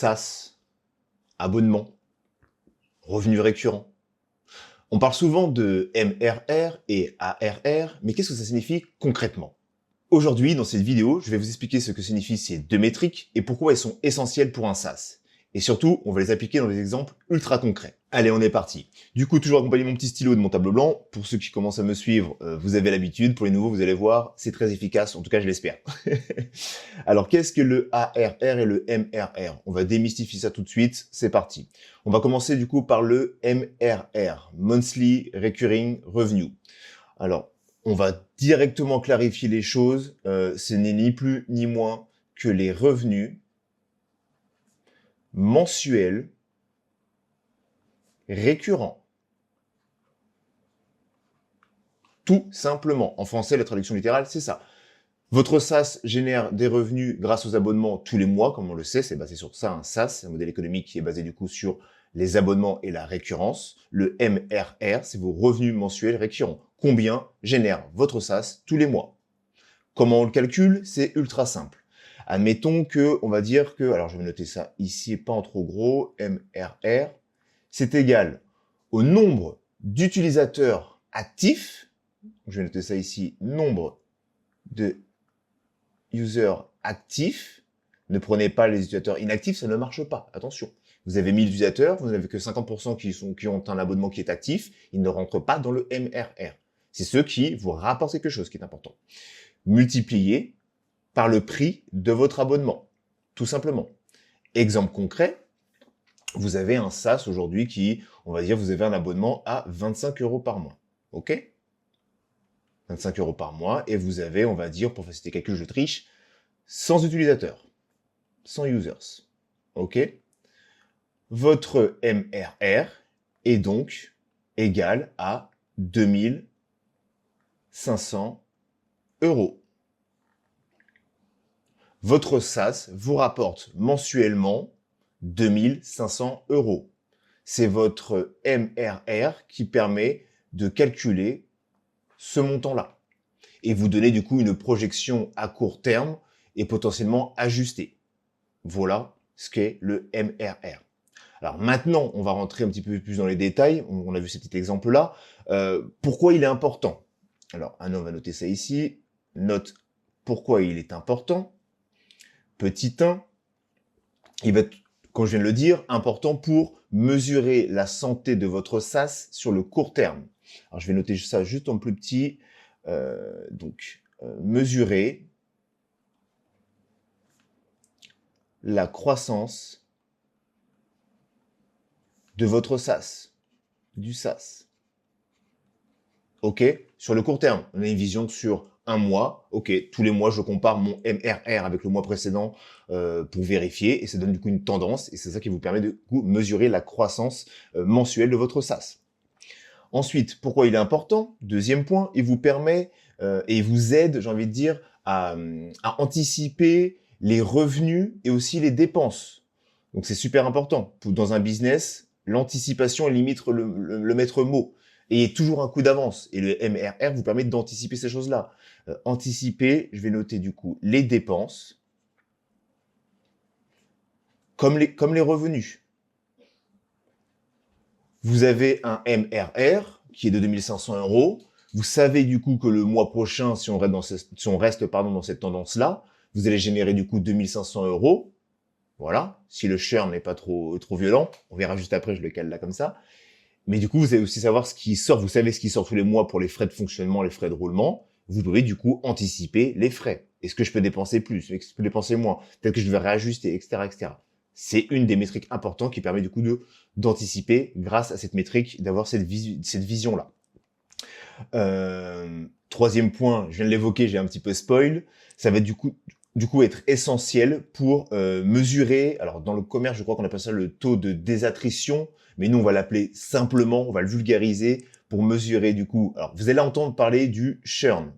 SaaS, abonnement, revenu récurrent. On parle souvent de MRR et ARR, mais qu'est-ce que ça signifie concrètement? Aujourd'hui, dans cette vidéo, je vais vous expliquer ce que signifient ces deux métriques et pourquoi elles sont essentielles pour un SaaS. Et surtout, on va les appliquer dans des exemples ultra concrets. Allez, on est parti. Du coup, toujours accompagné de mon petit stylo et de mon tableau blanc. Pour ceux qui commencent à me suivre, vous avez l'habitude. Pour les nouveaux, vous allez voir, c'est très efficace. En tout cas, je l'espère. Alors, qu'est-ce que le ARR et le MRR? On va démystifier ça tout de suite. C'est parti. On va commencer du coup par le MRR, Monthly Recurring Revenue. Alors, on va directement clarifier les choses. Ce n'est ni plus ni moins que les revenus mensuels récurrents. Tout simplement. En français, la traduction littérale, c'est ça. Votre SaaS génère des revenus grâce aux abonnements tous les mois, comme on le sait, c'est basé sur ça, un SaaS, c'est un modèle économique qui est basé du coup sur les abonnements et la récurrence. Le MRR, c'est vos revenus mensuels récurrents. Combien génère votre SaaS tous les mois? Comment on le calcule? C'est ultra simple. Admettons que, on va dire que, alors je vais noter ça ici, pas en trop gros, MRR, c'est égal au nombre d'utilisateurs actifs, je vais noter ça ici, nombre de users actifs. Ne prenez pas les utilisateurs inactifs, ça ne marche pas, attention. Vous avez 1000 utilisateurs, vous n'avez que 50% qui ont un abonnement qui est actif, ils ne rentrent pas dans le MRR. C'est ceux qui vous rapportent quelque chose qui est important. Multiplié par le prix de votre abonnement, tout simplement. Exemple concret, vous avez un SaaS aujourd'hui qui, on va dire, vous avez un abonnement à 25 € par mois, ok? 25 € par mois, et vous avez, on va dire, pour faciliter le calcul, je triche, 100 utilisateurs, 100 users, ok? Votre MRR est donc égal à 2500 €. Votre SaaS vous rapporte mensuellement 2500 €. C'est votre MRR qui permet de calculer ce montant-là et vous donner du coup une projection à court terme et potentiellement ajustée. Voilà ce qu'est le MRR. Alors maintenant, on va rentrer un petit peu plus dans les détails. On a vu ce petit exemple-là. Pourquoi il est important? Alors, on va noter ça ici. Note pourquoi il est important. Petit 1, il va être, comme je viens de le dire, important pour mesurer la santé de votre SaaS sur le court terme. Alors, je vais noter ça juste en plus petit. Mesurer la croissance de votre SaaS, du SaaS. OK? Sur le court terme, on a une vision sur un mois. OK, tous les mois, je compare mon MRR avec le mois précédent pour vérifier et ça donne du coup une tendance et c'est ça qui vous permet de mesurer la croissance mensuelle de votre SaaS. Ensuite, pourquoi il est important? Deuxième point, il vous permet et il vous aide, j'ai envie de dire, à anticiper les revenus et aussi les dépenses. Donc c'est super important. Dans un business, l'anticipation est limite le maître mot. Et toujours un coup d'avance. Et le MRR vous permet d'anticiper ces choses-là. Anticiper, je vais noter du coup les dépenses comme les revenus. Vous avez un MRR qui est de 2500 €. Vous savez du coup que le mois prochain, si on reste dans cette tendance-là, vous allez générer du coup 2500 €. Voilà, si le churn n'est pas trop violent. On verra juste après, je le cale là comme ça. Mais du coup, vous allez aussi savoir ce qui sort. Vous savez ce qui sort tous les mois pour les frais de fonctionnement, les frais de roulement. Vous pouvez du coup anticiper les frais. Est-ce que je peux dépenser plus? Est-ce que je peux dépenser moins? Peut-être que je vais réajuster, etc., etc. C'est une des métriques importantes qui permet du coup d'anticiper grâce à cette métrique, d'avoir cette vision-là. Troisième point, je viens de l'évoquer, j'ai un petit peu spoil. Ça va du coup être essentiel pour mesurer, alors dans le commerce, je crois qu'on appelle ça le taux de désattrition, mais nous, on va l'appeler simplement, on va le vulgariser pour mesurer du coup. Alors, vous allez entendre parler du churn.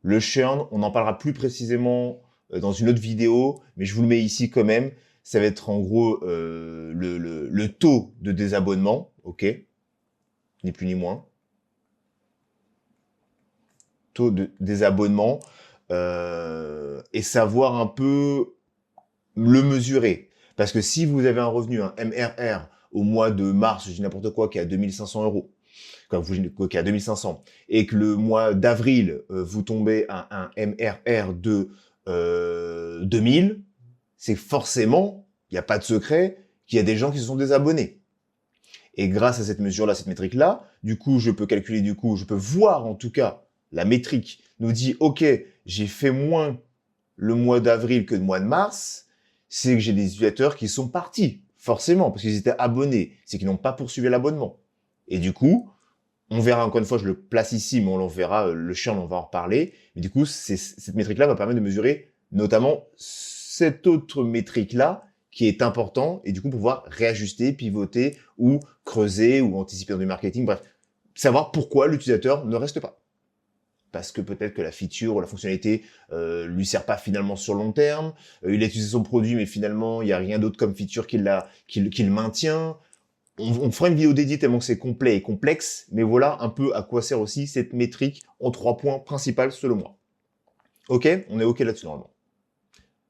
Le churn, on en parlera plus précisément dans une autre vidéo, mais je vous le mets ici quand même. Ça va être en gros le taux de désabonnement, ok? Ni plus ni moins. Taux de désabonnement et savoir un peu le mesurer. Parce que si vous avez un revenu, un MRR, au mois de mars, je dis n'importe quoi, qui est à 2500 euros, qui est à 2500, et que le mois d'avril, vous tombez à un MRR de 2000, c'est forcément, il n'y a pas de secret, qu'il y a des gens qui se sont désabonnés. Et grâce à cette mesure-là, cette métrique-là, du coup, je peux calculer, je peux voir en tout cas, la métrique nous dit, OK, j'ai fait moins le mois d'avril que le mois de mars, c'est que j'ai des utilisateurs qui sont partis, forcément, parce qu'ils étaient abonnés, c'est qu'ils n'ont pas poursuivi l'abonnement. Et du coup, on verra encore une fois, je le place ici, mais on l'en verra, le churn, on va en reparler. Mais du coup, cette métrique-là va permettre de mesurer notamment cette autre métrique-là qui est important et du coup pouvoir réajuster, pivoter ou creuser ou anticiper dans du marketing, bref, savoir pourquoi l'utilisateur ne reste pas. Parce que peut-être que la feature ou la fonctionnalité lui sert pas finalement sur le long terme, il a utilisé son produit mais finalement il n'y a rien d'autre comme feature qui le maintient. On fera une vidéo dédiée tellement que c'est complet et complexe, mais voilà un peu à quoi sert aussi cette métrique en 3 points principaux selon moi. Ok, on est ok là-dessus normalement.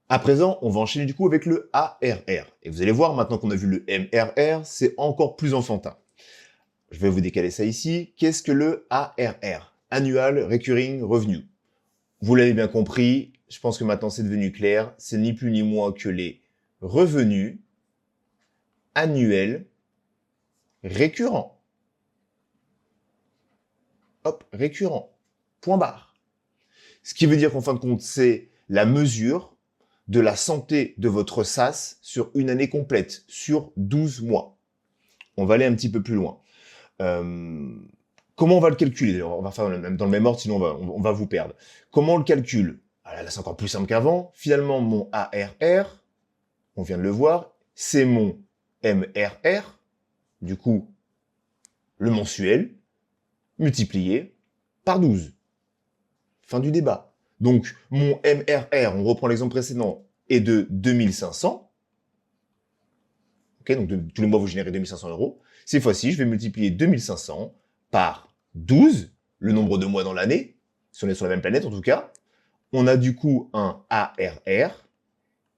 À présent, on va enchaîner du coup avec le ARR. Et vous allez voir, maintenant qu'on a vu le MRR, c'est encore plus enfantin. Je vais vous décaler ça ici. Qu'est-ce que le ARR? Annual Recurring Revenue. Vous l'avez bien compris, je pense que maintenant c'est devenu clair, c'est ni plus ni moins que les revenus annuels récurrents. Hop, récurrent. Point barre. Ce qui veut dire qu'en fin de compte, c'est la mesure de la santé de votre SaaS sur une année complète, sur 12 mois. On va aller un petit peu plus loin. Comment on va le calculer? D'ailleurs, on va faire dans le même ordre, sinon on va vous perdre. Comment on le calcule? Ah là, c'est encore plus simple qu'avant. Finalement, mon ARR, on vient de le voir, c'est mon MRR, du coup, le mensuel, multiplié par 12. Fin du débat. Donc, mon MRR, on reprend l'exemple précédent, est de 2500. Ok, donc tous les mois, vous générez 2500 euros. Cette fois-ci, je vais multiplier 2500 par 12, le nombre de mois dans l'année, si on est sur la même planète en tout cas. On a du coup un ARR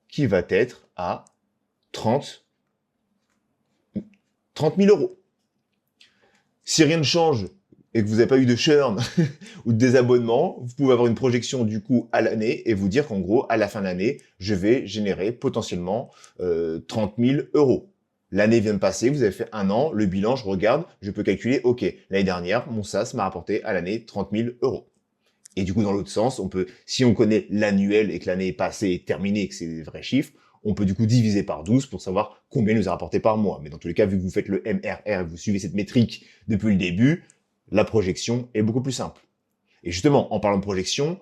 qui va être à 30 000 euros. Si rien ne change et que vous n'avez pas eu de churn ou de désabonnement, vous pouvez avoir une projection du coup à l'année et vous dire qu'en gros, à la fin de l'année, je vais générer potentiellement 30 000 euros. L'année vient de passer, vous avez fait un an, le bilan, je regarde, je peux calculer, ok, l'année dernière, mon SaaS m'a rapporté à l'année 30 000 euros. Et du coup, dans l'autre sens, on peut, si on connaît l'annuel et que l'année est passée et terminée et que c'est des vrais chiffres, on peut du coup diviser par 12 pour savoir combien il nous a rapporté par mois. Mais dans tous les cas, vu que vous faites le MRR et que vous suivez cette métrique depuis le début, la projection est beaucoup plus simple. Et justement, en parlant de projection,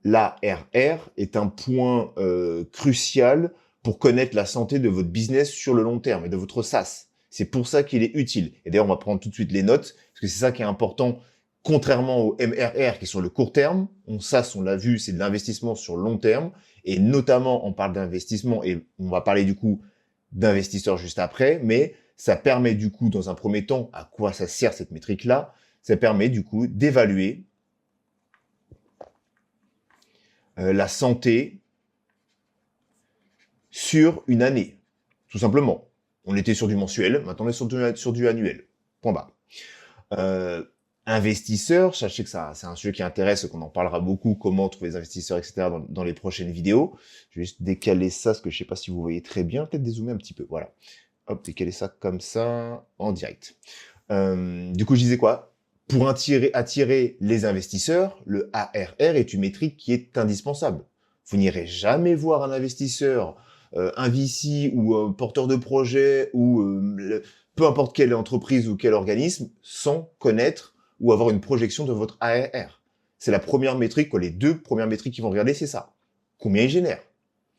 l'ARR est un point crucial pour connaître la santé de votre business sur le long terme et de votre SaaS. C'est pour ça qu'il est utile. Et d'ailleurs, on va prendre tout de suite les notes, parce que c'est ça qui est important. Contrairement au MRR qui est sur le court terme, SaaS, on l'a vu, c'est de l'investissement sur le long terme. Et notamment, on parle d'investissement et on va parler du coup d'investisseurs juste après, mais ça permet du coup, dans un premier temps, à quoi ça sert cette métrique-là? Ça permet du coup d'évaluer la santé sur une année, tout simplement. On était sur du mensuel, maintenant on est sur du annuel. Point barre. Investisseurs, sachez que ça, c'est un sujet qui intéresse, qu'on en parlera beaucoup, comment trouver des investisseurs, etc. dans les prochaines vidéos. Je vais juste décaler ça, parce que je sais pas si vous voyez très bien, peut-être dézoomer un petit peu, voilà. Hop, décaler ça comme ça, en direct. Du coup, je disais quoi? Pour attirer les investisseurs, le ARR est une métrique qui est indispensable. Vous n'irez jamais voir un investisseur, un VC ou un porteur de projet ou peu importe quelle entreprise ou quel organisme sans connaître ou avoir une projection de votre ARR. C'est la première métrique, quoi, les deux premières métriques qu'ils vont regarder, c'est ça. Combien il génère?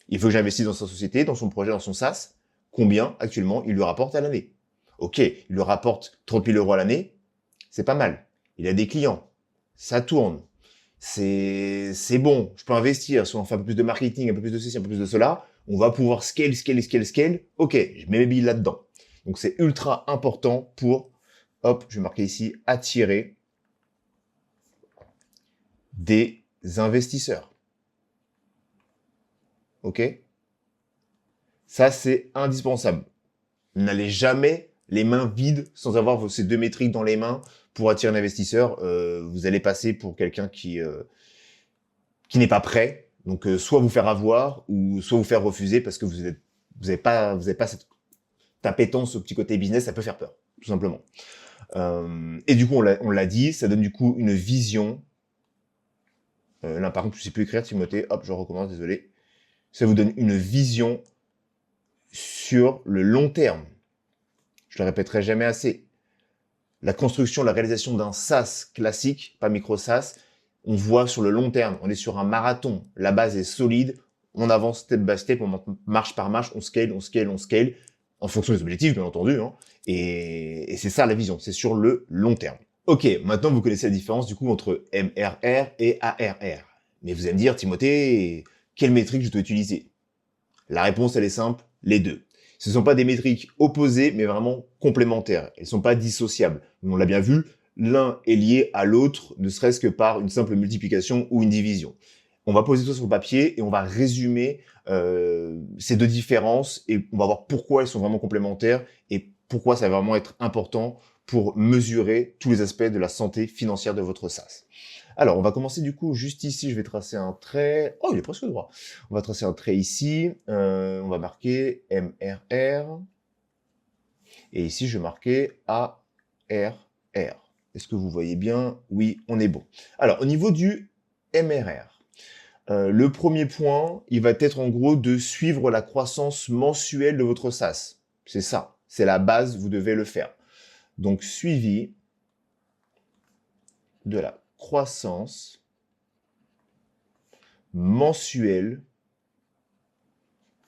Il veut que j'investisse dans sa société, dans son projet, dans son SaaS. Combien actuellement il lui rapporte à l'année? Ok, il lui rapporte 30 000 euros à l'année, c'est pas mal. Il a des clients, ça tourne, c'est bon, je peux investir, soit on fait un peu plus de marketing, un peu plus de ceci, un peu plus de cela, on va pouvoir scale. Ok, je mets mes billes là-dedans. Donc c'est ultra important pour, hop, je vais marquer ici, attirer des investisseurs. Ok? Ça, c'est indispensable. N'allez jamais les mains vides sans avoir ces deux métriques dans les mains pour attirer un investisseur. Vous allez passer pour quelqu'un qui n'est pas prêt. Donc, soit vous faire avoir ou soit vous faire refuser parce que vous avez pas cette appétence au petit côté business. Ça peut faire peur, tout simplement. Et du coup, on l'a dit, ça donne du coup une vision. Là, par contre, je sais plus écrire, Timothée. Hop, je recommence, désolé. Ça vous donne une vision sur le long terme. Je le répéterai jamais assez. La construction, la réalisation d'un SaaS classique, pas micro SaaS, on voit sur le long terme. On est sur un marathon. La base est solide. On avance step by step, on monte marche par marche, on scale, en fonction des objectifs, bien entendu. Hein. Et c'est ça la vision, c'est sur le long terme. Ok, maintenant vous connaissez la différence du coup entre MRR et ARR. Mais vous allez me dire, Timothée, quelle métrique je dois utiliser? La réponse, elle est simple, les deux. Ce ne sont pas des métriques opposées, mais vraiment complémentaires. Elles ne sont pas dissociables. On l'a bien vu, l'un est lié à l'autre, ne serait-ce que par une simple multiplication ou une division. On va poser tout ça sur le papier et on va résumer ces deux différences et on va voir pourquoi elles sont vraiment complémentaires et pourquoi ça va vraiment être important pour mesurer tous les aspects de la santé financière de votre SaaS. Alors, on va commencer du coup juste ici, je vais tracer un trait. Oh, il est presque droit. On va tracer un trait ici, on va marquer MRR. Et ici, je vais marquer ARR. Est-ce que vous voyez bien? Oui, on est bon. Alors, au niveau du MRR, le premier point, il va être en gros de suivre la croissance mensuelle de votre SaaS. C'est ça, c'est la base, vous devez le faire. Donc, suivi de la croissance mensuelle.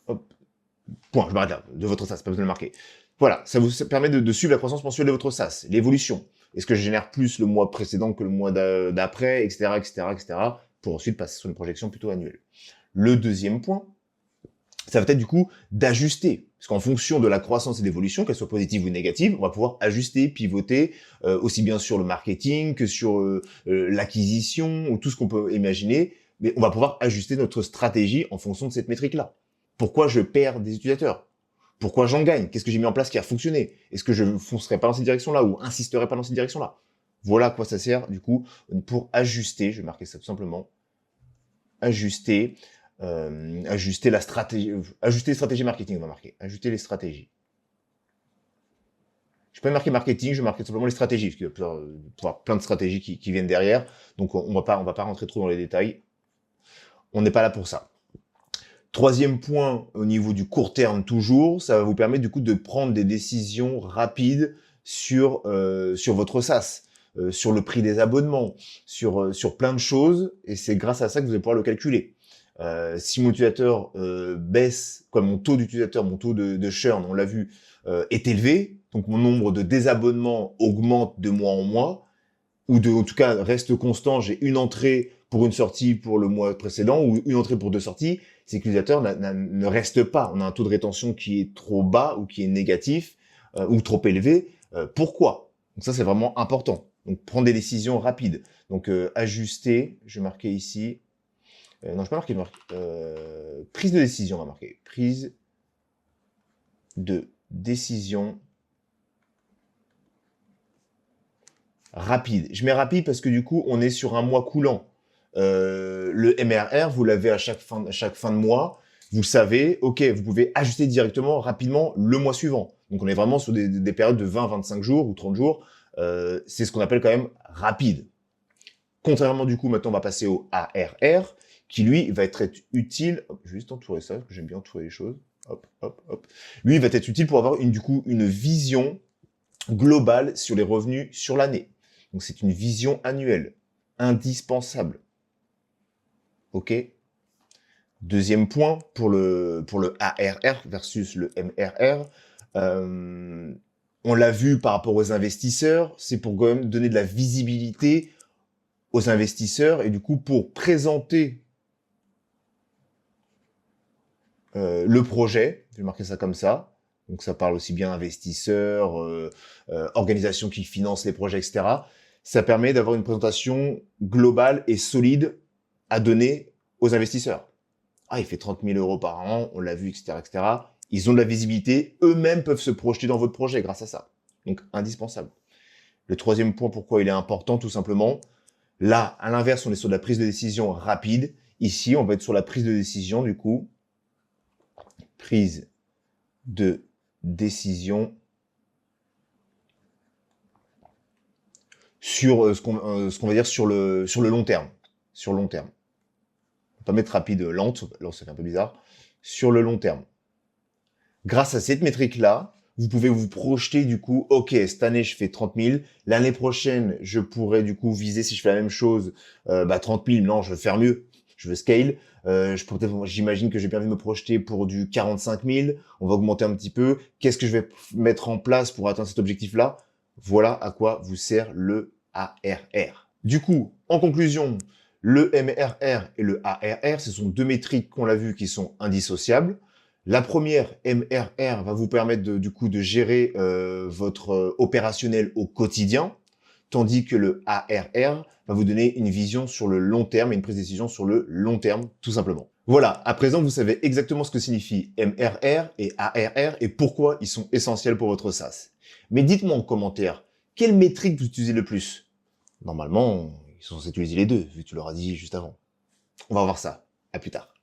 Hop, point, je m'arrête là, de votre SaaS, pas besoin de le marquer. Voilà, ça vous permet de suivre la croissance mensuelle de votre SaaS, l'évolution. Est-ce que je génère plus le mois précédent que le mois d'après, etc., pour ensuite passer sur une projection plutôt annuelle. Le deuxième point, ça va être du coup d'ajuster. Parce qu'en fonction de la croissance et de l'évolution, qu'elle soit positive ou négative, on va pouvoir ajuster, pivoter, aussi bien sur le marketing que sur l'acquisition ou tout ce qu'on peut imaginer. Mais on va pouvoir ajuster notre stratégie en fonction de cette métrique-là. Pourquoi je perds des utilisateurs? Pourquoi j'en gagne? Qu'est-ce que j'ai mis en place qui a fonctionné? Est-ce que je ne foncerai pas dans cette direction-là ou insisterai pas dans cette direction-là? Voilà à quoi ça sert, du coup, pour ajuster, je vais marquer ça tout simplement, ajuster la stratégie, ajuster les stratégies marketing, on va marquer, ajuster les stratégies. Je peux pas marquer marketing, je vais marquer simplement les stratégies, parce qu'il y a plein de stratégies qui viennent derrière, donc on va pas rentrer trop dans les détails. On n'est pas là pour ça. Troisième point, au niveau du court terme toujours, ça va vous permettre du coup de prendre des décisions rapides sur votre SaaS, sur le prix des abonnements, sur plein de choses, et c'est grâce à ça que vous allez pouvoir le calculer. Si mon utilisateur baisse, comme mon taux d'utilisateur, mon taux de churn, on l'a vu, est élevé, donc mon nombre de désabonnements augmente de mois en mois, ou en tout cas reste constant, j'ai une entrée pour une sortie pour le mois précédent, ou une entrée pour deux sorties, c'est que l'utilisateur ne reste pas. On a un taux de rétention qui est trop bas ou qui est négatif, ou trop élevé. Pourquoi? Donc ça, c'est vraiment important. Donc prendre des décisions rapides. Donc ajuster, je vais marquer ici, non, je peux marquer, prise de décision, on va marquer. Prise de décision rapide. Je mets rapide parce que du coup, on est sur un mois coulant. Le MRR, vous l'avez à chaque fin de mois. Vous savez, ok, vous pouvez ajuster directement, rapidement, le mois suivant. Donc, on est vraiment sur des périodes de 20, 25 jours ou 30 jours. C'est ce qu'on appelle quand même rapide. Contrairement, du coup, maintenant, on va passer au ARR, qui, lui, va être utile... Hop, je vais juste entourer ça, parce que j'aime bien entourer les choses. Hop, hop, hop. Lui, il va être utile pour avoir, du coup, une vision globale sur les revenus sur l'année. Donc, c'est une vision annuelle, indispensable. OK? Deuxième point, pour le ARR versus le MRR, on l'a vu par rapport aux investisseurs, c'est pour quand même donner de la visibilité aux investisseurs et du coup, pour présenter le projet, je vais marquer ça comme ça, donc ça parle aussi bien investisseurs, organisations qui financent les projets, etc. Ça permet d'avoir une présentation globale et solide à donner aux investisseurs. Ah, il fait 30 000 € par an, on l'a vu, etc., etc. Ils ont de la visibilité, eux-mêmes peuvent se projeter dans votre projet grâce à ça. Donc, indispensable. Le troisième point, pourquoi il est important, tout simplement, là, à l'inverse, on est sur de la prise de décision rapide. Ici, on va être sur la prise de décision, du coup, prise de décision sur ce qu'on va dire sur le long terme. Sur le long terme. On va pas mettre rapide, lente, là ça fait un peu bizarre. Sur le long terme. Grâce à cette métrique-là, vous pouvez vous projeter du coup, ok, cette année je fais 30 000, l'année prochaine je pourrais du coup viser, si je fais la même chose, 30 000, non, je veux faire mieux, je veux scale. J'imagine que j'ai bien envie de me projeter pour du 45 000, on va augmenter un petit peu. Qu'est-ce que je vais mettre en place pour atteindre cet objectif-là? Voilà à quoi vous sert le ARR. Du coup, en conclusion, le MRR et le ARR, ce sont deux métriques qu'on l'a vu qui sont indissociables. La première, MRR, va vous permettre du coup de gérer votre opérationnel au quotidien, tandis que le ARR va vous donner une vision sur le long terme et une prise de décision sur le long terme, tout simplement. Voilà, à présent, vous savez exactement ce que signifie MRR et ARR et pourquoi ils sont essentiels pour votre SaaS. Mais dites-moi en commentaire, quelle métrique vous utilisez le plus? Normalement, ils sont censés utiliser les deux, vu que tu leur as dit juste avant. On va voir ça. À plus tard.